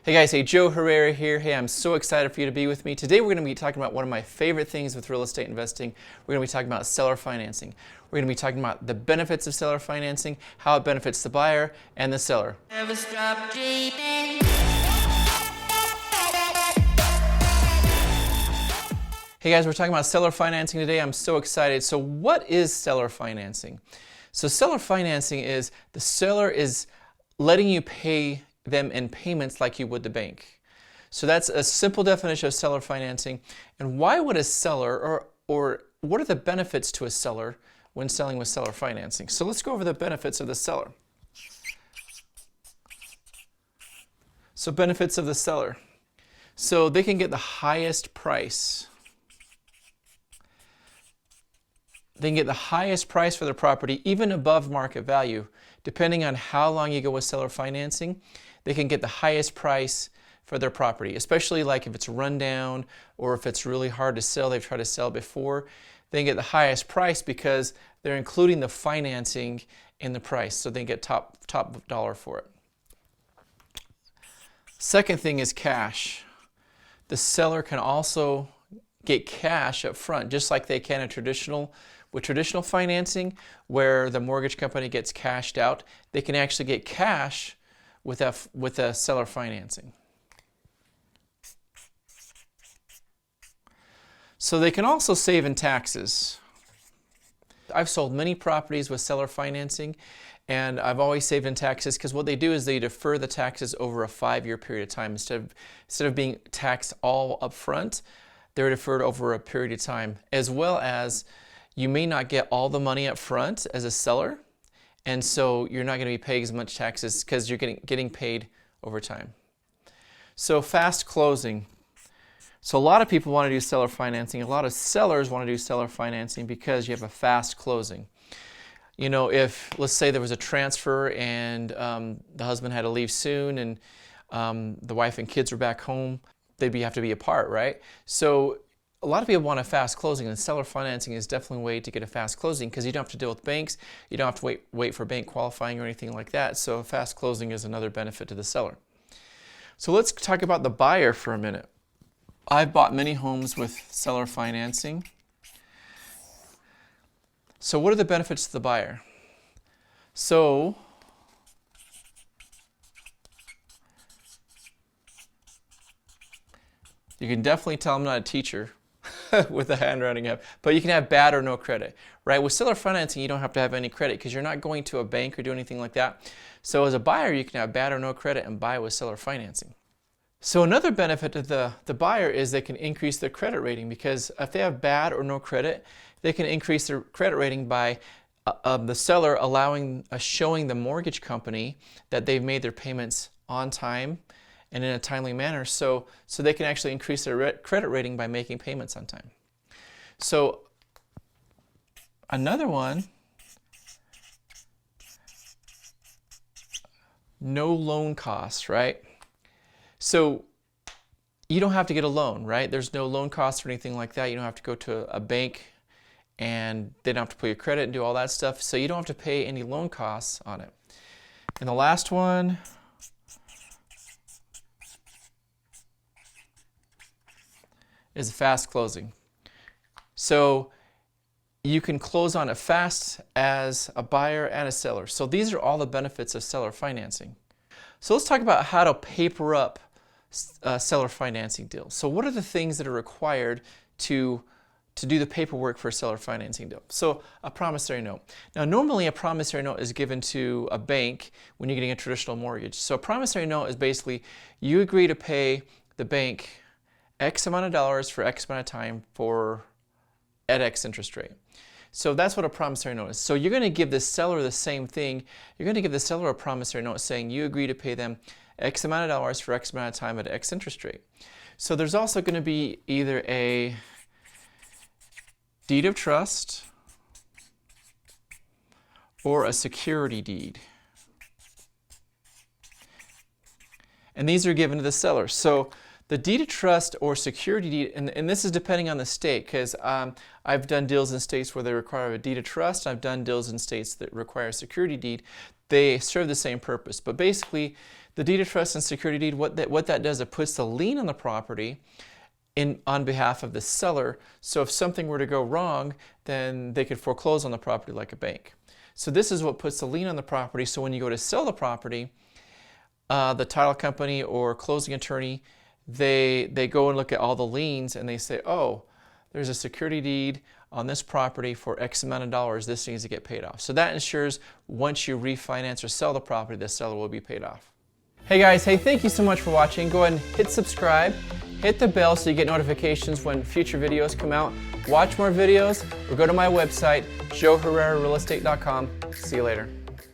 Hey guys, hey, Joe Herrera here. Hey, I'm so excited for you to be with me. Today we're going to be talking about one of my favorite things with real estate investing. We're going to be talking about seller financing. We're going to be talking about the benefits of seller financing, how it benefits the buyer and the seller. Never stop dreaming. Hey guys, we're talking about seller financing today. I'm so excited. So what is seller financing? So seller financing is the seller is letting you pay them in payments like you would the bank. So that's a simple definition of seller financing. And why would a seller, or what are the benefits to a seller when selling with seller financing? So let's go over the benefits of the seller. So benefits of the seller. So they can get the highest price. They can get the highest price for their property, even above market value. Depending on how long you go with seller financing, they can get the highest price for their property, especially like if it's run down or if it's really hard to sell, they've tried to sell before, they can get the highest price because they're including the financing in the price, so they get top dollar for it. Second thing is cash. The seller can also get cash up front, just like they can with traditional financing, where the mortgage company gets cashed out. They can actually get cash with a seller financing. So they can also save in taxes. I've sold many properties with seller financing, and I've always saved in taxes because what they do is they defer the taxes over a 5-year period of time. Instead of being taxed all up front, they're deferred over a period of time, as well as you may not get all the money up front as a seller, and so you're not going to be paying as much taxes because you're getting paid over time. So fast closing. So a lot of people want to do seller financing. A lot of sellers want to do seller financing because you have a fast closing. You know, if let's say there was a transfer and the husband had to leave soon and the wife and kids were back home, they'd have to be apart, right? So a lot of people want a fast closing, and seller financing is definitely a way to get a fast closing because you don't have to deal with banks, you don't have to wait for bank qualifying or anything like that. So a fast closing is another benefit to the seller. So let's talk about the buyer for a minute. I've bought many homes with seller financing. So what are the benefits to the buyer? So you can definitely tell I'm not a teacher with the handwriting up, but you can have bad or no credit, right? With seller financing, you don't have to have any credit because you're not going to a bank or do anything like that. So as a buyer, you can have bad or no credit and buy with seller financing. So another benefit to the buyer is they can increase their credit rating, because if they have bad or no credit, they can increase their credit rating by the seller showing the mortgage company that they've made their payments on time and in a timely manner, so they can actually increase their credit rating by making payments on time. So another one, no loan costs, right? So you don't have to get a loan, right? There's no loan costs or anything like that. You don't have to go to a bank and they don't have to put your credit and do all that stuff, so you don't have to pay any loan costs on it. And the last one, is fast closing. So you can close on it fast as a buyer and a seller. So these are all the benefits of seller financing. So let's talk about how to paper up seller financing deals. So what are the things that are required to do the paperwork for a seller financing deal? So a promissory note. Now normally a promissory note is given to a bank when you're getting a traditional mortgage. So a promissory note is basically you agree to pay the bank X amount of dollars for X amount of time at X interest rate. So that's what a promissory note is. So you're going to give the seller the same thing. You're going to give the seller a promissory note saying you agree to pay them X amount of dollars for X amount of time at X interest rate. So there's also going to be either a deed of trust or a security deed. And these are given to the seller. So the deed of trust or security deed, and this is depending on the state, because I've done deals in states where they require a deed of trust. I've done deals in states that require a security deed. They serve the same purpose, but basically The deed of trust and security deed, what that does, it puts the lien on the property on behalf of the seller. So if something were to go wrong, then they could foreclose on the property like a bank. So this is what puts the lien on the property. So when you go to sell the property, the title company or closing attorney, they go and look at all the liens and they say, oh, there's a security deed on this property for X amount of dollars. This needs to get paid off. So that ensures once you refinance or sell the property, the seller will be paid off. Hey guys, hey, thank you so much for watching. Go ahead and hit subscribe, hit the bell so you get notifications when future videos come out. Watch more videos or go to my website, joeherrerarealestate.com. See you later.